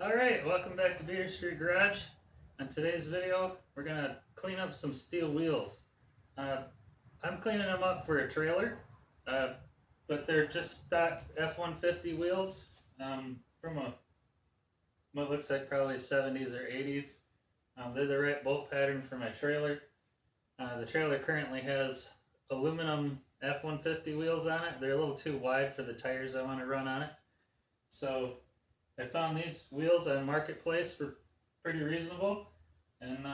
Alright, welcome back to Beater Street Garage. On today's video, we're going to clean up some steel wheels. I'm cleaning them up for a trailer, but they're just stock F-150 wheels from what looks like probably 70s or 80s. They're the right bolt pattern for my trailer. The trailer currently has aluminum F-150 wheels on it. They're a little too wide for the tires I want to run on it. So I found these wheels on Marketplace for pretty reasonable, and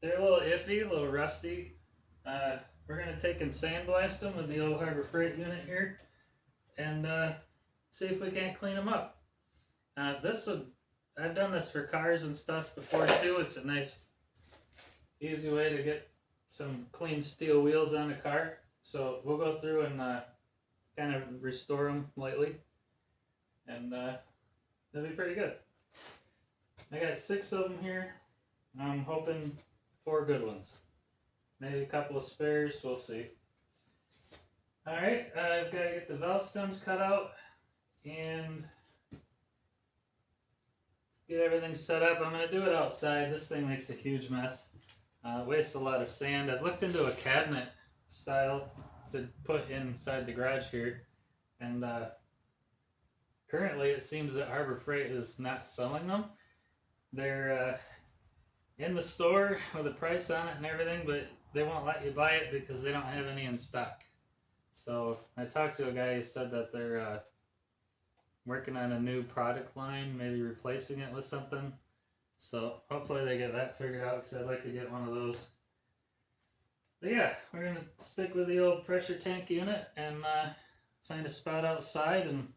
they're a little iffy, a little rusty. We're going to take and sandblast them with the old Harbor Freight unit here, and see if we can't clean them up. I've done this for cars and stuff before too. It's a nice, easy way to get some clean steel wheels on a car. So we'll go through and kind of restore them lightly, and that'll be pretty good. I got 6 of them here. I'm hoping 4 good ones. Maybe a couple of spares, we'll see. Alright, I've got to get the valve stems cut out and get everything set up. I'm going to do it outside. This thing makes a huge mess. Wastes a lot of sand. I've looked into a cabinet style to put inside the garage here, and currently it seems that Harbor Freight is not selling them. They're in the store with a price on it and everything, but they won't let you buy it because they don't have any in stock. So I talked to a guy who said that they're working on a new product line, maybe replacing it with something. So hopefully they get that figured out, because I'd like to get one of those. But yeah, we're going to stick with the old pressure tank unit and find a spot outside and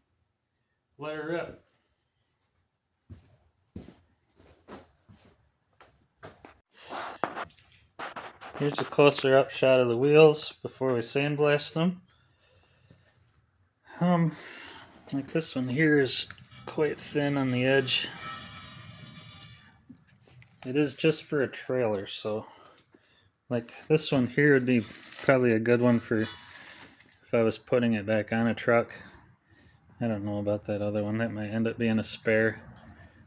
let her rip. Here's a closer up shot of the wheels before we sandblast them. Like this one here is quite thin on the edge. It is just for a trailer, so like this one here would be probably a good one for if I was putting it back on a truck. I don't know about that other one. That might end up being a spare.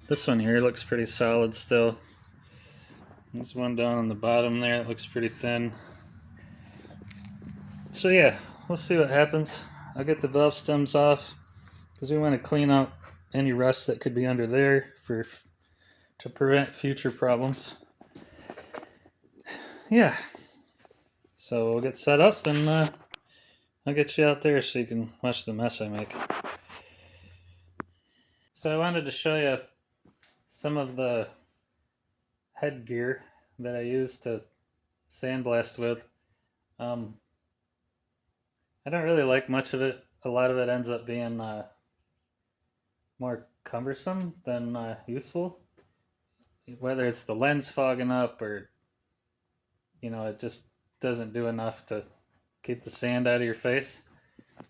This one here looks pretty solid still. There's one down on the bottom there. It looks pretty thin. So yeah, we'll see what happens. I'll get the valve stems off because we want to clean out any rust that could be under there to prevent future problems. Yeah. So we'll get set up and I'll get you out there so you can watch the mess I make. So I wanted to show you some of the headgear that I use to sandblast with. I don't really like much of it. A lot of it ends up being more cumbersome than useful. Whether it's the lens fogging up or, it just doesn't do enough to keep the sand out of your face.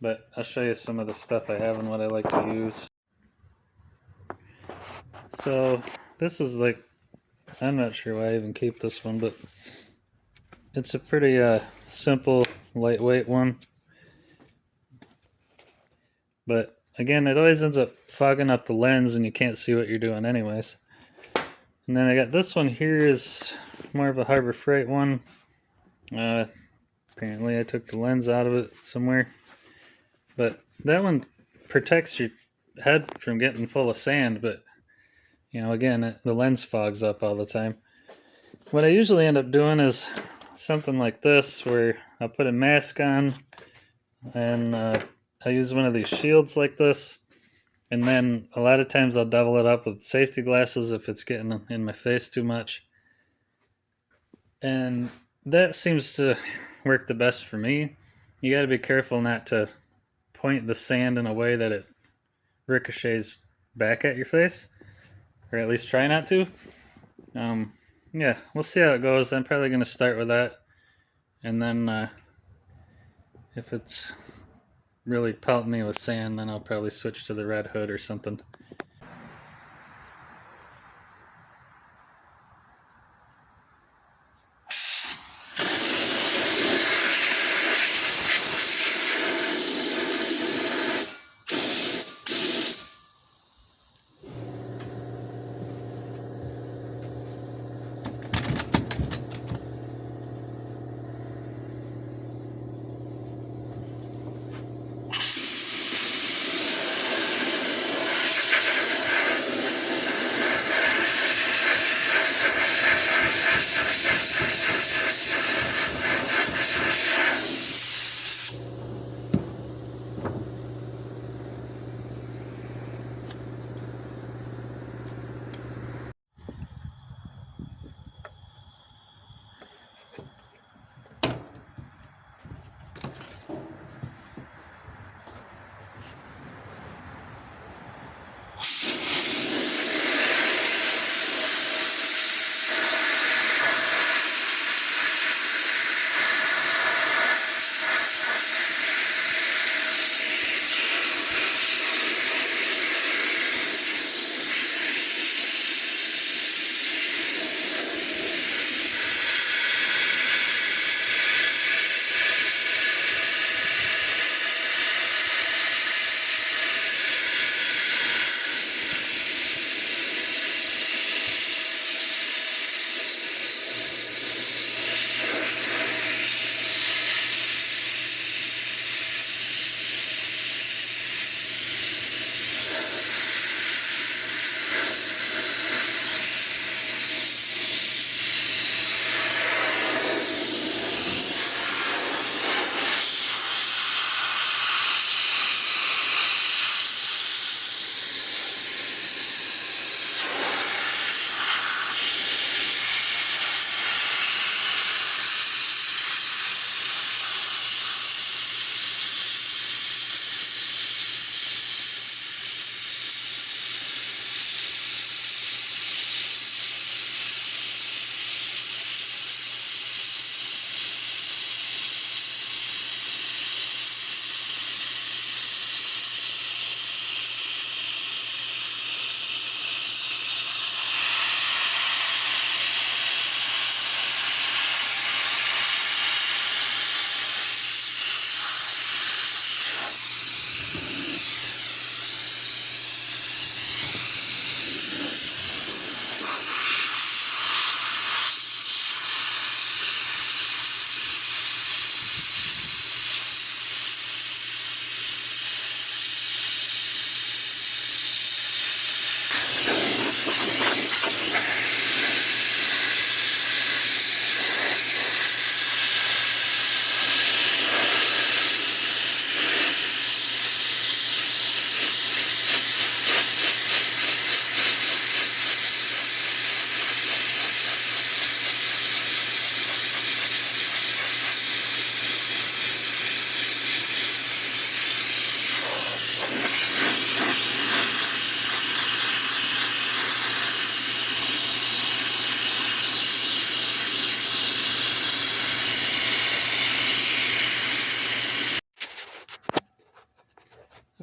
But I'll show you some of the stuff I have and what I like to use. So this is like, I'm not sure why I even keep this one, but it's a pretty simple, lightweight one. But again, it always ends up fogging up the lens and you can't see what you're doing anyways. And then I got this one here is more of a Harbor Freight one. Apparently I took the lens out of it somewhere. But that one protects your head from getting full of sand, but again, the lens fogs up all the time. What I usually end up doing is something like this, where I'll put a mask on and I use one of these shields like this, and then a lot of times I'll double it up with safety glasses if it's getting in my face too much. And that seems to work the best for me. You got to be careful not to point the sand in a way that it ricochets back at your face, or at least try not to. Yeah, we'll see how it goes. I'm probably going to start with that, and then if it's really pelting me with sand, then I'll probably switch to the Red Hood or something.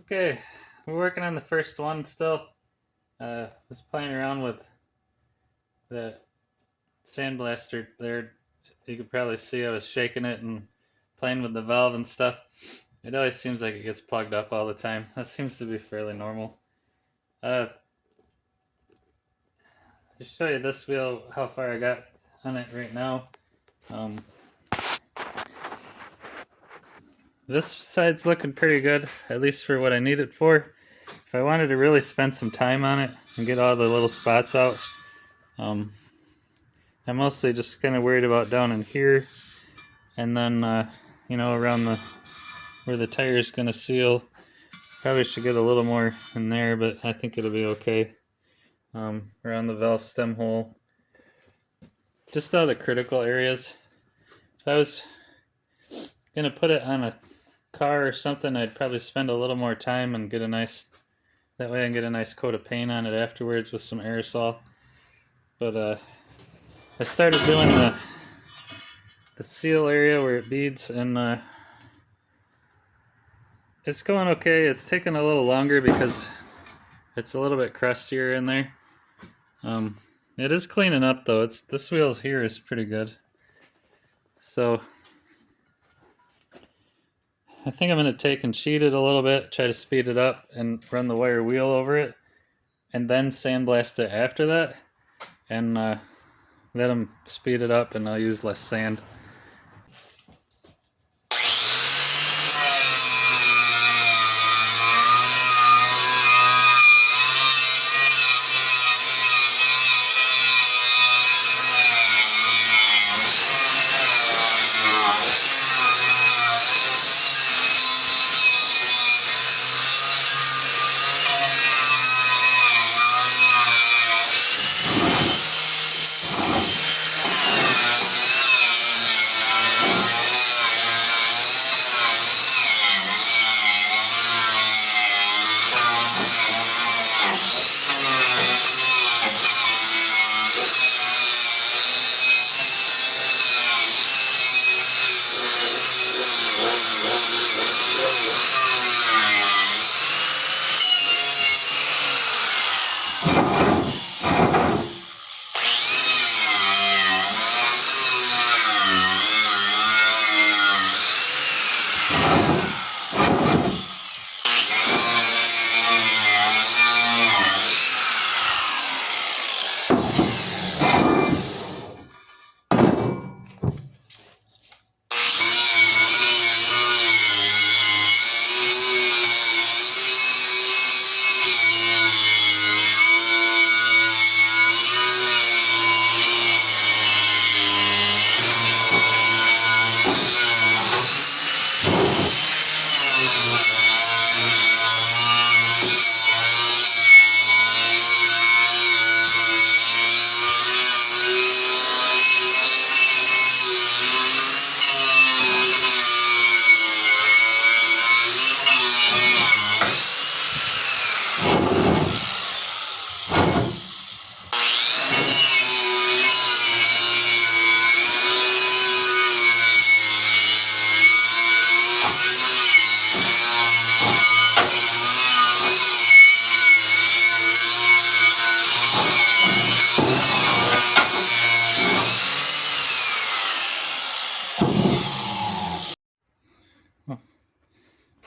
Okay, we're working on the first one still. Was playing around with the sandblaster there. You could probably see I was shaking it and playing with the valve and stuff. It always seems like it gets plugged up all the time. That seems to be fairly normal. To show you this wheel, how far I got on it right now. This side's looking pretty good, at least for what I need it for. If I wanted to really spend some time on it and get all the little spots out, I'm mostly just kind of worried about down in here, and then around where the tire is going to seal. Probably should get a little more in there, but I think it'll be okay. Around the valve stem hole, just all the critical areas. If I was gonna put it on a car or something, I'd probably spend a little more time and get a nice, that way I can get a nice coat of paint on it afterwards with some aerosol. But I started doing the seal area where it beads, and it's going okay. It's taking a little longer because it's a little bit crustier in there. It is cleaning up though. This wheel here is pretty good. So I think I'm going to take and sheet it a little bit, try to speed it up and run the wire wheel over it, and then sandblast it after that, and let them speed it up, and I'll use less sand.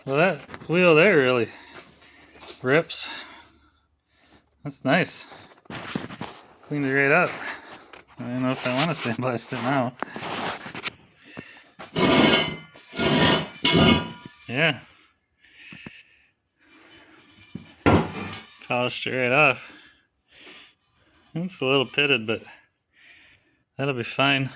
Well, that wheel there really rips. That's nice. Cleaned it right up. I don't know if I want to sandblast it now. Yeah. Polished it right off. It's a little pitted, but that'll be fine.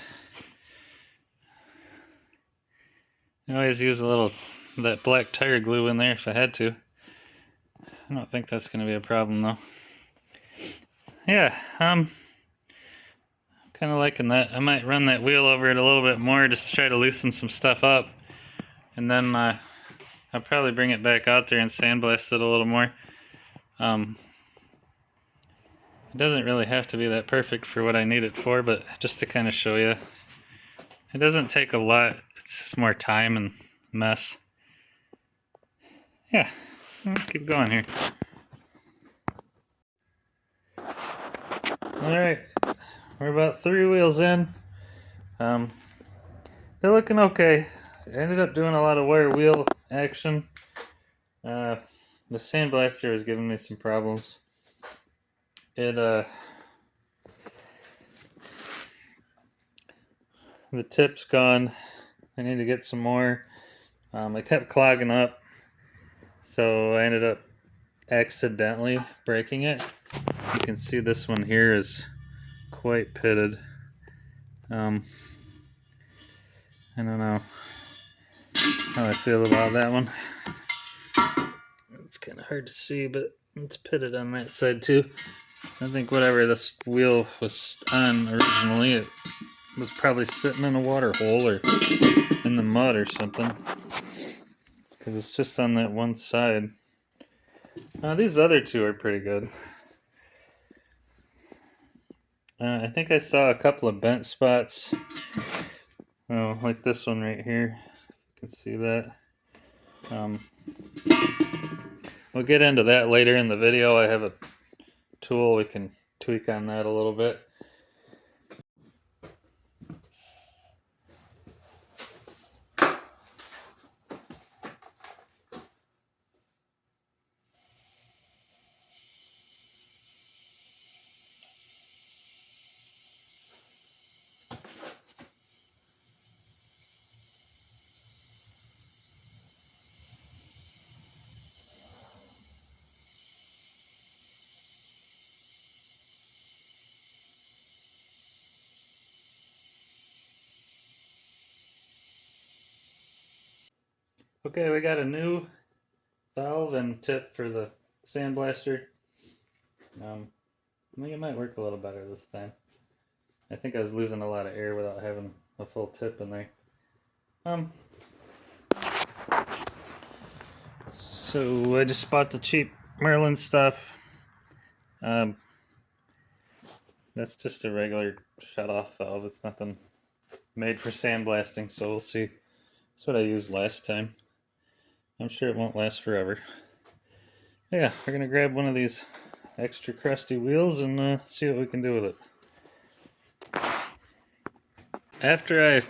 I always use a little that black tire glue in there if I had to. I don't think that's going to be a problem though. Yeah, kind of liking that. I might run that wheel over it a little bit more just to try to loosen some stuff up, and then I'll probably bring it back out there and sandblast it a little more. It doesn't really have to be that perfect for what I need it for, but just to kind of show you. It doesn't take a lot, it's just more time and mess. Yeah, Keep going here. Alright, we're about 3 wheels in. They're looking okay. I ended up doing a lot of wire wheel action. The sandblaster was giving me some problems. The tip's gone. I need to get some more. I kept clogging up, so I ended up accidentally breaking it. You can see this one here is quite pitted. I don't know how I feel about that one. It's kind of hard to see, but it's pitted on that side too. I think whatever this wheel was on originally, it was probably sitting in a water hole or in the mud or something, because it's just on that one side. These other two are pretty good. I think I saw a couple of bent spots. Oh, like this one right here. You can see that. We'll get into that later in the video. I have a tool we can tweak on that a little bit. Okay, we got a new valve and tip for the sandblaster. I think it might work a little better this time. I think I was losing a lot of air without having a full tip in there. So I just bought the cheap Merlin stuff. That's just a regular shut-off valve. It's nothing made for sandblasting, so we'll see. That's what I used last time. I'm sure it won't last forever. Yeah, we're gonna grab one of these extra crusty wheels and see what we can do with it. After I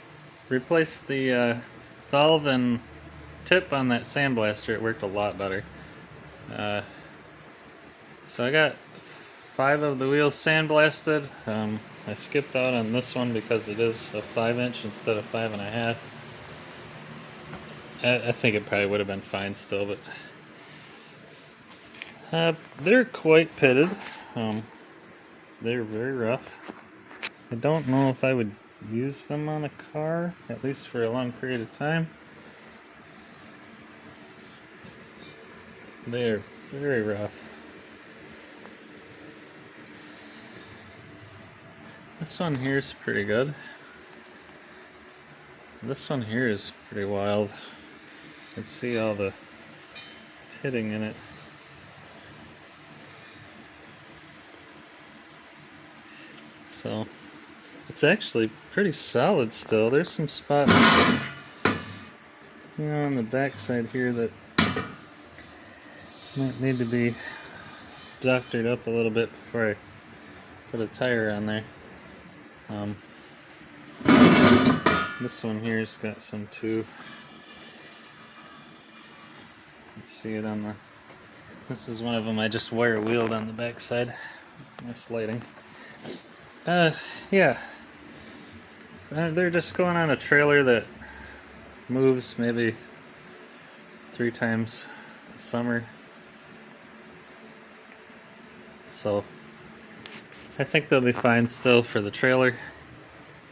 replaced the valve and tip on that sandblaster, it worked a lot better. So I got 5 of the wheels sandblasted. I skipped out on this one because it is a 5-inch instead of 5.5. I think it probably would have been fine still, but they're quite pitted. They're very rough. I don't know if I would use them on a car, at least for a long period of time. They're very rough. This one here is pretty good. This one here is pretty wild. You can see all the pitting in it. So it's actually pretty solid still. There's some spots, on the back side here that might need to be doctored up a little bit before I put a tire on there. This one here's got some too. Let's see it on the. This is one of them I just wire wheeled on the back side. Nice lighting. Yeah. They're just going on a trailer that moves maybe 3 times a summer. So I think they'll be fine still for the trailer.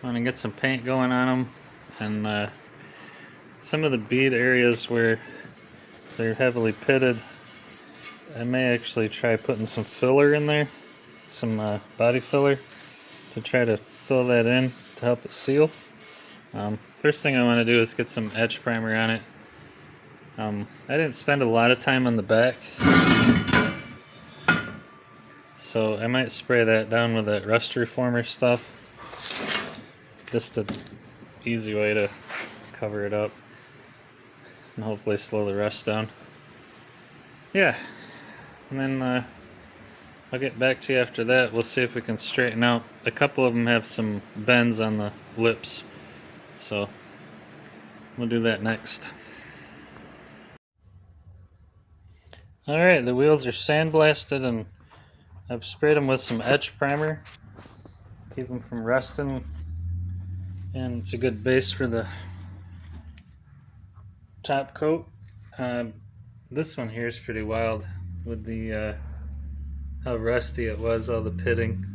I'm gonna get some paint going on them, and some of the bead areas where they're heavily pitted, I may actually try putting some filler in there, some body filler, to try to fill that in to help it seal. First thing I want to do is get some etch primer on it. I didn't spend a lot of time on the back, so I might spray that down with that rust reformer stuff. Just an easy way to cover it up and hopefully slow the rust down. yeah, and then I'll get back to you after that. We'll see if we can straighten out. A couple of them have some bends on the lips, so we'll do that next. Alright, the wheels are sandblasted and I've sprayed them with some etch primer. Keep them from rusting, and it's a good base for the top coat. This one here is pretty wild with the how rusty it was, all the pitting.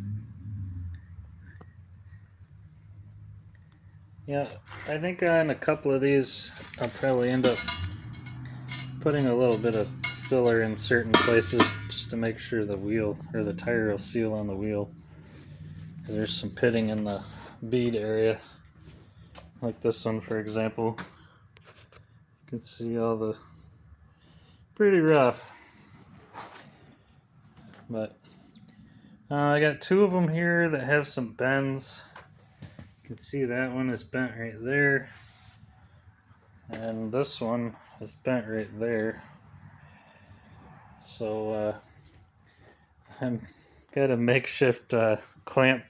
Yeah, I think on a couple of these I'll probably end up putting a little bit of filler in certain places just to make sure the wheel or the tire will seal on the wheel. Because there's some pitting in the bead area, like this one for example. You can see all the pretty rough. But I got two of them here that have some bends. You can see that one is bent right there, and this one is bent right there. So I've got a makeshift clamp,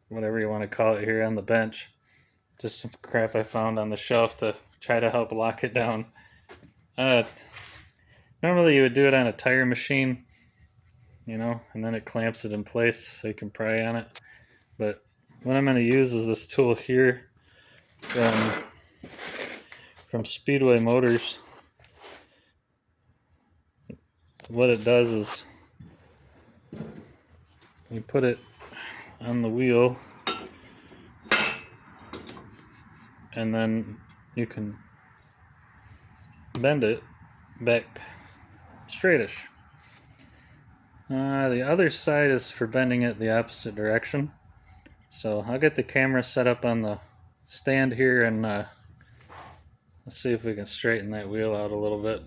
whatever you want to call it, here on the bench. Just some crap I found on the shelf to try to help lock it down. Normally you would do it on a tire machine, you know, and then it clamps it in place so you can pry on it. But what I'm going to use is this tool here from Speedway Motors. What it does is you put it on the wheel and then you can bend it back straightish. The other side is for bending it the opposite direction. So I'll get the camera set up on the stand here and let's see if we can straighten that wheel out a little bit.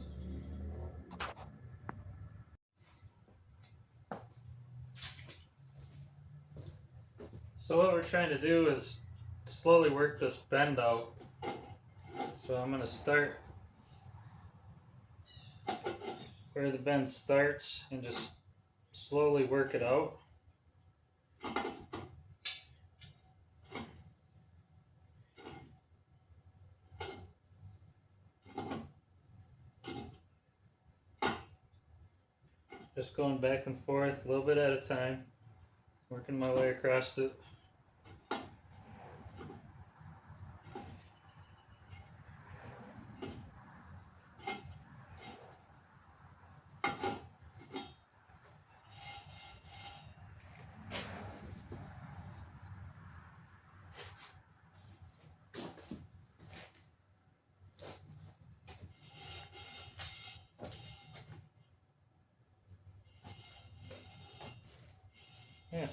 So what we're trying to do is slowly work this bend out. So I'm going to start where the bend starts and just slowly work it out. Just going back and forth a little bit at a time, working my way across it. Yeah,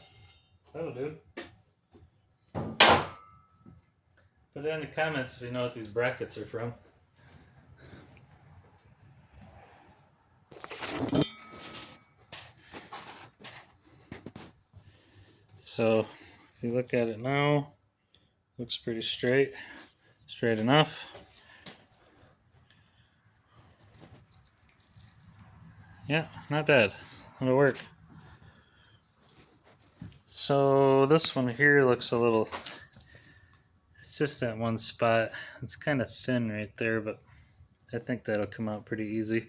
that'll do. Put it in the comments if you know what these brackets are from. So if you look at it now, looks pretty straight enough. Yeah, not bad. It'll work. So this one here looks a little, it's just that one spot. It's kind of thin right there, but I think that'll come out pretty easy.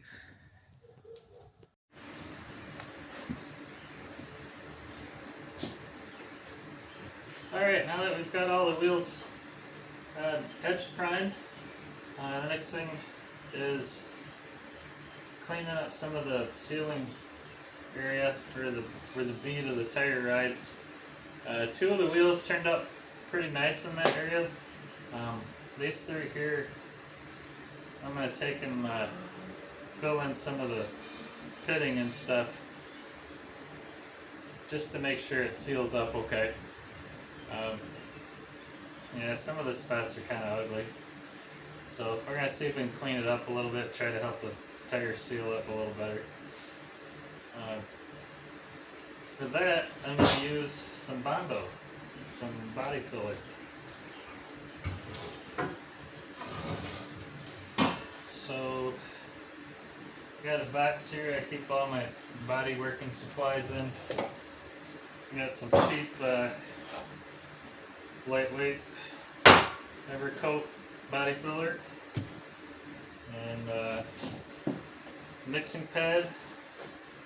Alright, now that we've got all the wheels edge primed, the next thing is cleaning up some of the sealing area where the bead of the tire rides. Two of the wheels turned up pretty nice in that area. These three here, I'm going to take and fill in some of the pitting and stuff just to make sure it seals up okay. Yeah, some of the spots are kind of ugly. So we're going to see if we can clean it up a little bit, try to help the tire seal up a little better. For that, I'm going to use some Bondo, some body filler. So Got a box here I keep all my body working supplies in. Got some cheap, lightweight Evercoat body filler. And mixing pad.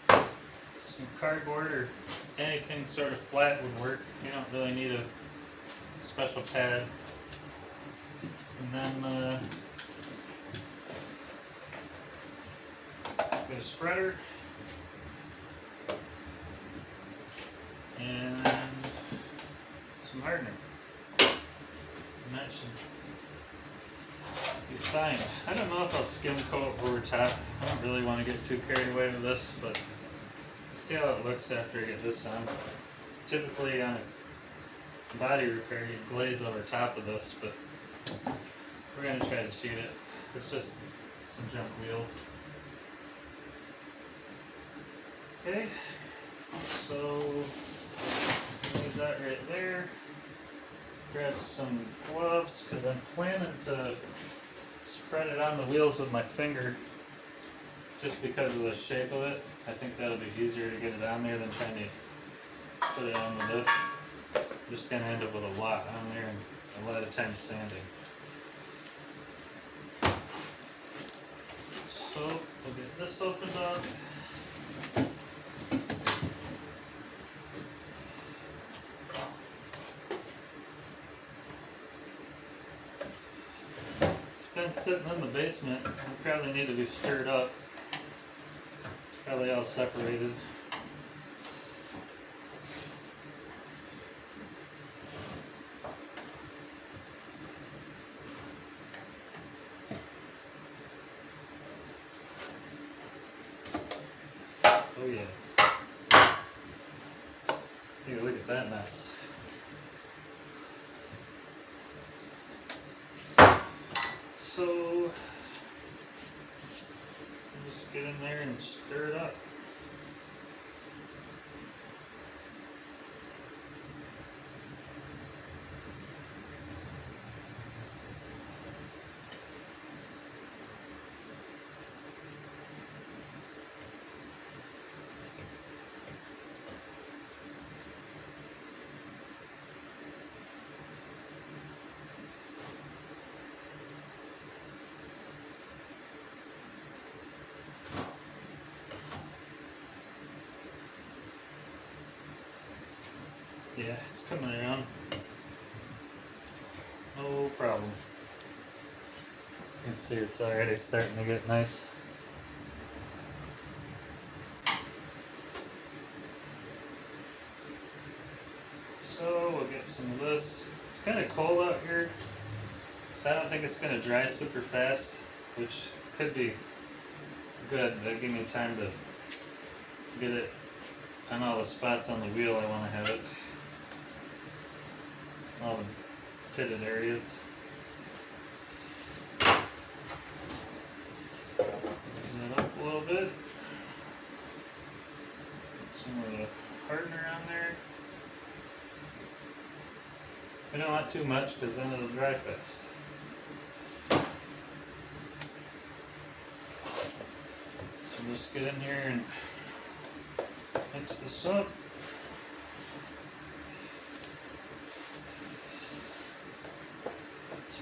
Some cardboard or anything sort of flat would work. You don't really need a special pad. And then get a spreader and some hardener. And that should be fine. I don't know if I'll skim coat over top. I don't really want to get too carried away with this, but see how it looks after I get this on. Typically on a body repair you glaze over top of this, but we're going to try to cheat it. It's just some junk wheels. Okay, so leave that right there. Grab some gloves because I'm planning to spread it on the wheels with my finger just because of the shape of it. I think that'll be easier to get it on there than trying to put it on with this. I'm just going to end up with a lot on there and a lot of time sanding. So we'll get this opened up. It's been sitting in the basement. We probably need to be stirred up. Probably all separated. Oh yeah. Here, look at that mess. So just get in there and stir it up. Yeah, it's coming around. No problem. You can see it's already starting to get nice. So we'll get some of this. It's kind of cold out here, so I don't think it's going to dry super fast, which could be good. That'll give me time to get it on all the spots on the wheel I want to have it. All the pitted areas. Loosen it up a little bit. Get some of the hardener on there. We don't want too much because then it'll dry fast. So just get in here and mix this up.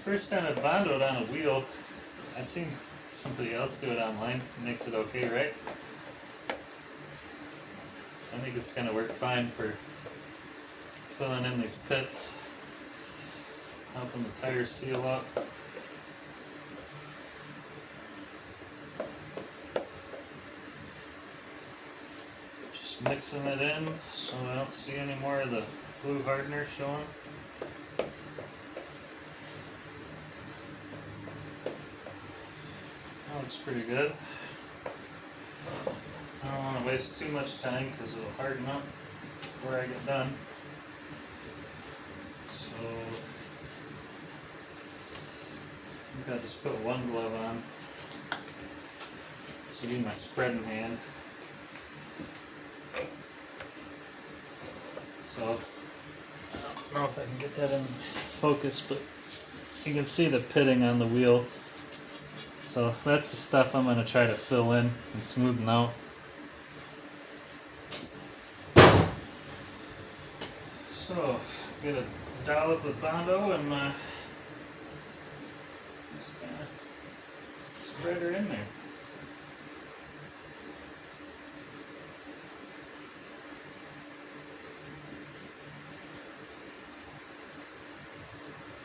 First time I bondoed on a wheel. I've seen somebody else do it online. It makes it okay, right? I think it's gonna work fine for filling in these pits, helping the tires seal up. Just mixing it in so I don't see any more of the blue hardener showing. Looks pretty good. I don't want to waste too much time because it'll harden up before I get done. So I think I'll just put one glove on. This will be my spreading hand. So I don't know if I can get that in focus, but you can see the pitting on the wheel. So that's the stuff I'm going to try to fill in and smoothen out. So, get a dollop of Bondo and just kind of spread her in there.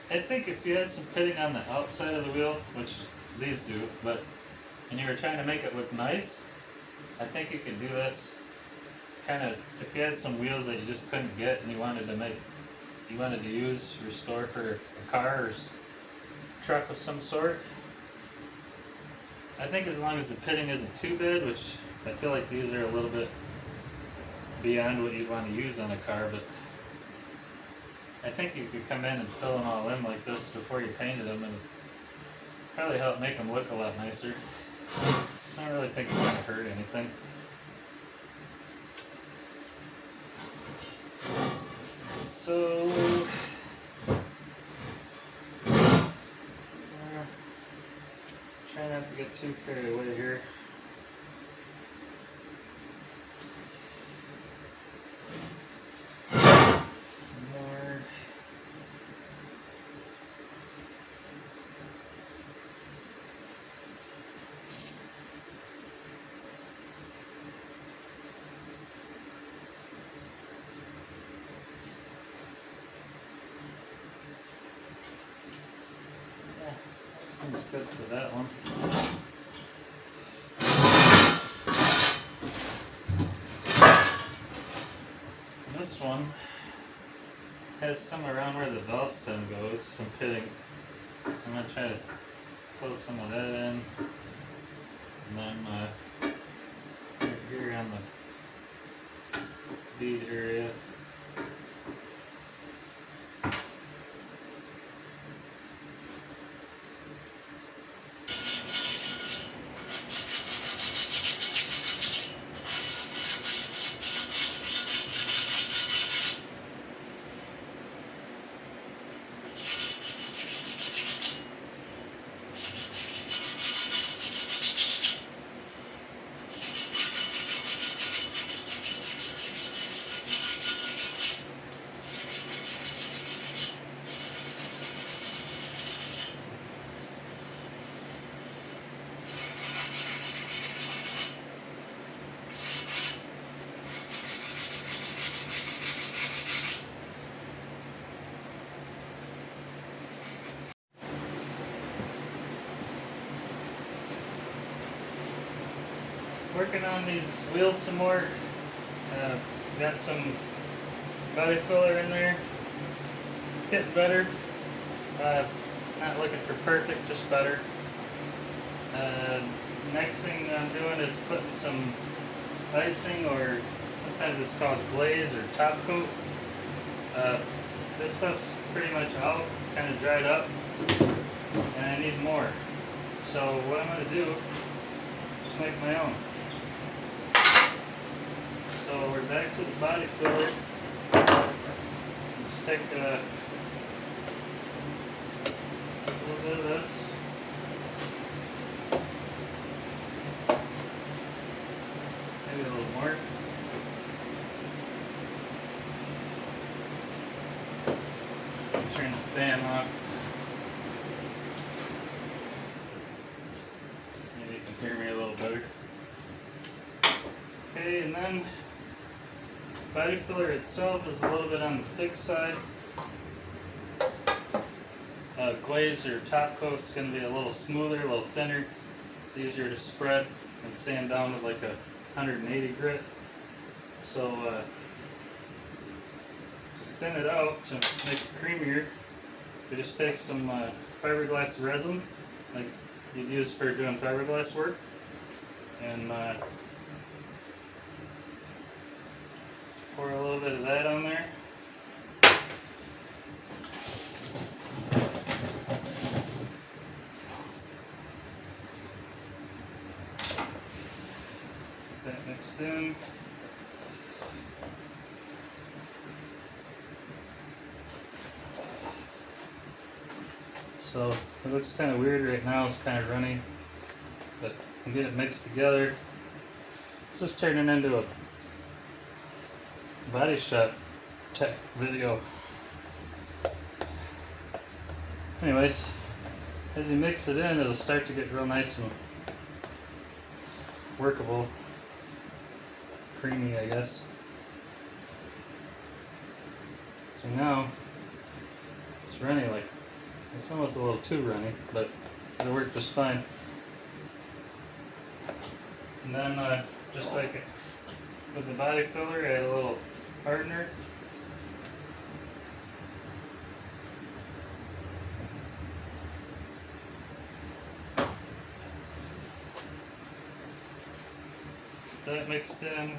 I think if you had some pitting on the outside of the wheel, which these do, and you were trying to make it look nice, I think you could do this kind of, if you had some wheels that you just couldn't get and you wanted to use, restore for a car or truck of some sort. I think as long as the pitting isn't too bad, which I feel like these are a little bit beyond what you'd want to use on a car, but I think you could come in and fill them all in like this before you painted them, and probably help make them look a lot nicer. I don't really think it's going to hurt anything. So, try not to get too carried away here. Some more. Seems good for that one. This one has some around where the valve stem goes, some pitting. So I'm going to try to fill some of that in. And then right here on the bead area. Working on these wheels some more. Got some body filler in there. It's getting better. Not looking for perfect, just better. Next thing I'm doing is putting some icing, or sometimes it's called glaze or top coat. This stuff's pretty much out, kind of dried up, and I need more. So what I'm going to do is make my own. So we're back to the body filler. Just take a little bit of this. Maybe a little more. Turn the fan off. Maybe you can hear me a little better. Okay, and then body filler itself is a little bit on the thick side. Glaze or top coat is going to be a little smoother, a little thinner. It's easier to spread and sand down with like a 180 grit. So to thin it out, to make it creamier, we just take some fiberglass resin, like you'd use for doing fiberglass work, and pour a little bit of that on there. That mixed in. So it looks kind of weird right now, it's kind of runny. and get it mixed together. This is turning into a body shop tech video. Anyways, as you mix it in, it'll start to get real nice and workable, creamy, I guess. So now it's runny, like it's almost a little too runny, but it'll work just fine. And then just like with the body filler, add a little hardener. That mixed in.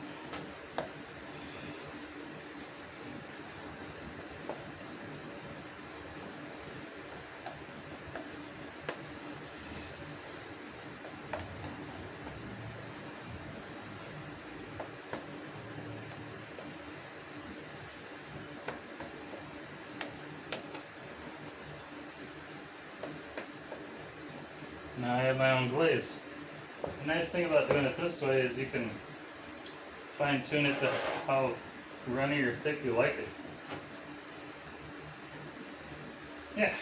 Now I have my own glaze. The nice thing about doing it this way is you can fine tune it to how runny or thick you like it. Yeah.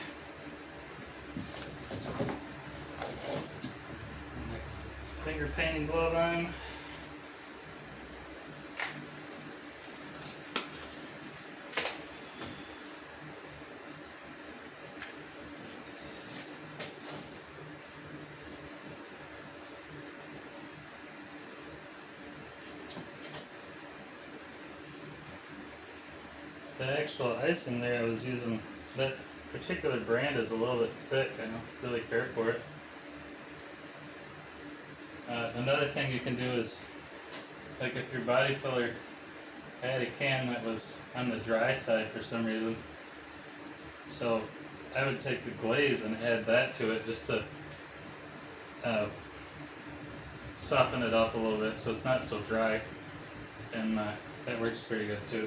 Finger painting glove on. The actual icing there I was using, that particular brand is a little bit thick. I don't really care for it. Another thing you can do is, like if your body filler had a can that was on the dry side for some reason, so I would take the glaze and add that to it just to soften it up a little bit so it's not so dry, and that works pretty good too.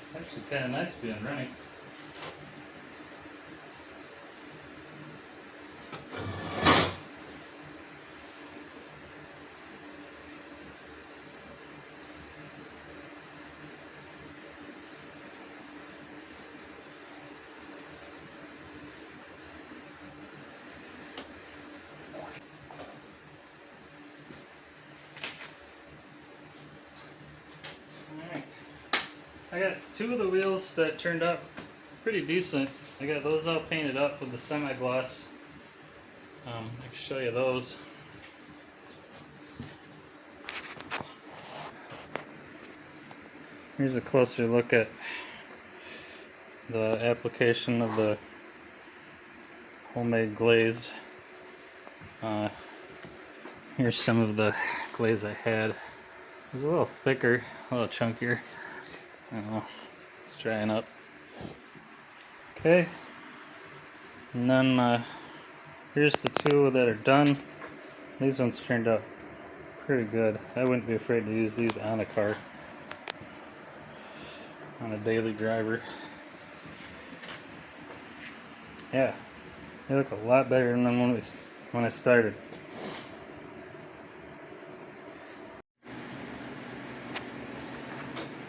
It's actually kind of nice being runny. I got two of the wheels that turned out pretty decent. I got those all painted up with the semi-gloss. I can show you those. Here's a closer look at the application of the homemade glaze. Here's some of the glaze I had. It was a little thicker, a little chunkier. I don't know, it's drying up. Okay, and then here's the two that are done. These ones turned out pretty good. I wouldn't be afraid to use these on a car, on a daily driver. Yeah, they look a lot better than when I started.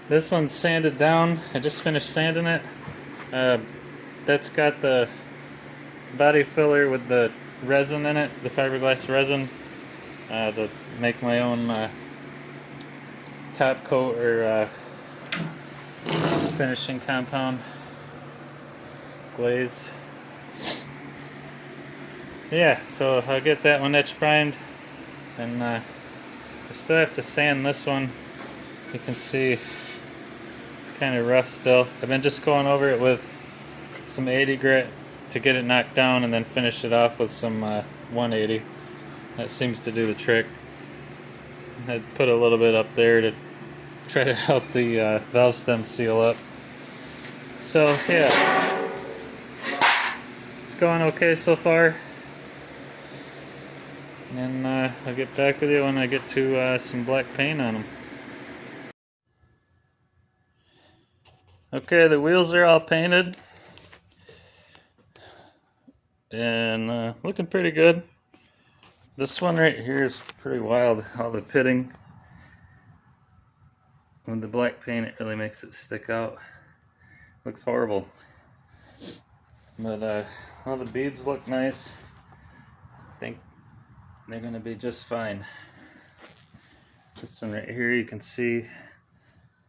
This one's sanded down. I just finished sanding it. That's got the body filler with the resin in it, the fiberglass resin, to make my own top coat or finishing compound glaze. Yeah, so I'll get that one etch primed, and I still have to sand this one. You can see it's kind of rough still. I've been just going over it with some 80 grit to get it knocked down, and then finish it off with some 180. That seems to do the trick. I put a little bit up there to try to help the valve stem seal up. So yeah, it's going okay so far, and I'll get back with you when I get to some black paint on them. Okay, the wheels are all painted. and looking pretty good. This one right here is pretty wild. All the pitting with the black paint, it really makes it stick out. Looks horrible. But all the beads look nice. I think they're gonna be just fine. This one right here, you can see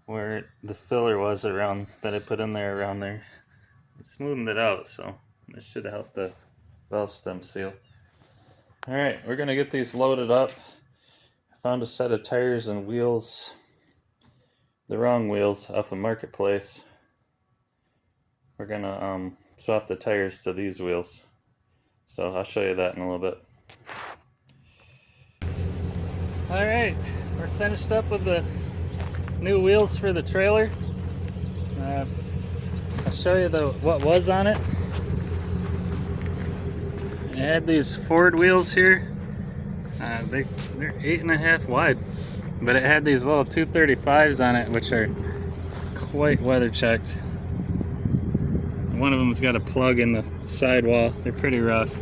where the filler was around that I put in there around there. I smoothed it out, so it should help the valve stem seal. Alright, we're gonna get these loaded up. I found a set of tires and wheels, the wrong wheels, off the marketplace. We're gonna swap the tires to these wheels. So I'll show you that in a little bit. Alright, we're finished up with the new wheels for the trailer. I'll show you what was on it. I had these Ford wheels here. They're 8.5 wide, but it had these little 235s on it, which are quite weather checked. One of them's got a plug in the sidewall. They're pretty rough.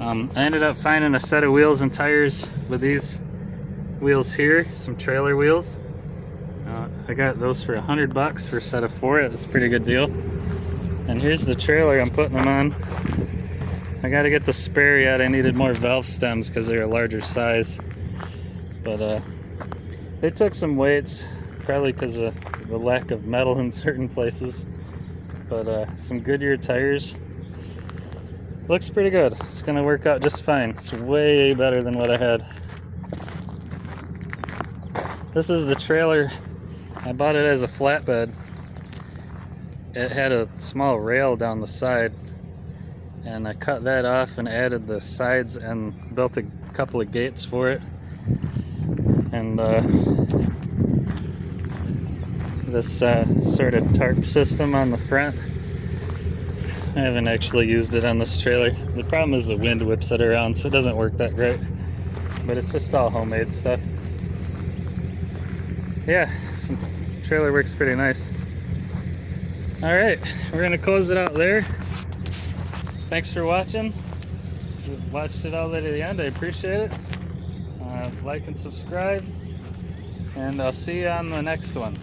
I ended up finding a set of wheels and tires with these wheels here, some trailer wheels. I got those for $100 for a set of 4. It was a pretty good deal. And here's the trailer I'm putting them on. I got to get the spare yet. I needed more valve stems because they're a larger size. But they took some weights, probably because of the lack of metal in certain places. But some Goodyear tires. Looks pretty good. It's going to work out just fine. It's way better than what I had. This is the trailer. I bought it as a flatbed. It had a small rail down the side, and I cut that off and added the sides and built a couple of gates for it. And this sort of tarp system on the front. I haven't actually used it on this trailer. The problem is the wind whips it around, so it doesn't work that great. But it's just all homemade stuff. Yeah, this trailer works pretty nice. Alright, we're going to close it out there. Thanks for watching. If you watched it all the way to the end, I appreciate it. Like and subscribe, and I'll see you on the next one.